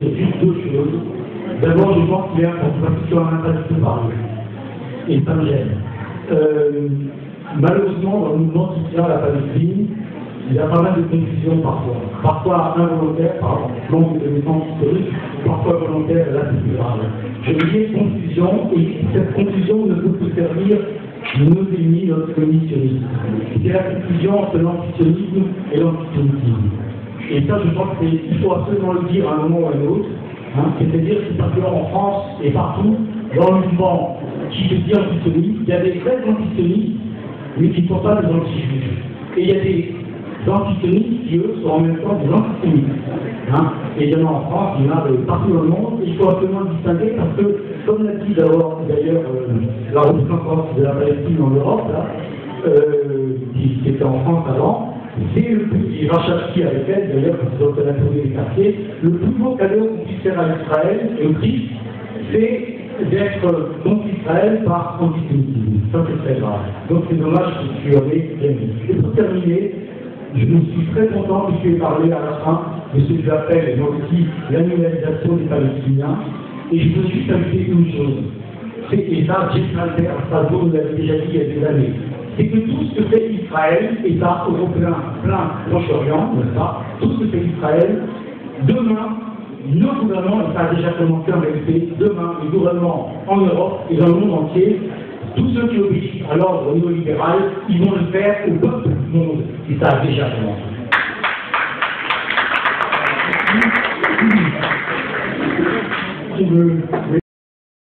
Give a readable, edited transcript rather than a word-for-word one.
C'est juste deux choses. D'abord, je pense qu'il y a un sur un impact de parler. Et ça me gêne. Malheureusement, dans le mouvement qui tient à la Palestine, il y a pas mal de confusion parfois. Parfois involontaire, par manque de connaissances historiques, parfois volontaire, là c'est plus grave. Je veux dire confusion, et cette confusion ne peut que servir nos ennemis, notre commissionnisme. C'est la confusion entre l'antisionisme et l'antisémitisme. Et ça, je pense qu'il faut absolument le dire à un moment ou à un autre. C'est-à-dire que particulièrement en France et partout, dans le mouvement qui se dit antisioniste, il y a des vrais antisionistes, mais qui ne sont pas des anti-juifs. Et il y a des antisionistes qui, eux, sont en même temps des antisémites. Et il y en a en France, il y en a partout dans le monde, et il faut absolument le distinguer parce que, comme l'a dit d'ailleurs la représentante de la Palestine en Europe, là, qui était en France avant, c'est le plus, et Rachavski avec elle, d'ailleurs, quand ils ont trouvé les quartiers, le plus beau cadeau qu'on puisse faire à Israël, et au Christ, c'est d'être contre Israël par antisémitisme. Ça, c'est très grave. Donc, c'est dommage que tu en aies gagné. Et pour terminer, je me suis très content que tu aies parlé à la fin de ce que j'appelle, moi aussi, l'annualisation des Palestiniens. Et je veux juste ajouter une chose. Et ça, Jessica Alter, à Strasbourg, nous l'avait déjà dit il y a des années. C'est que tout ce que fait Israël, État européen plein Proche-Orient, n'est-ce pas, tout ce que fait Israël, demain, nos gouvernements, et ça a déjà commencé en réalité, demain, les gouvernements en Europe et dans le monde entier, tous ceux qui obéissent à l'ordre néolibéral, ils vont le faire au peuple du monde. Et ça a déjà commencé.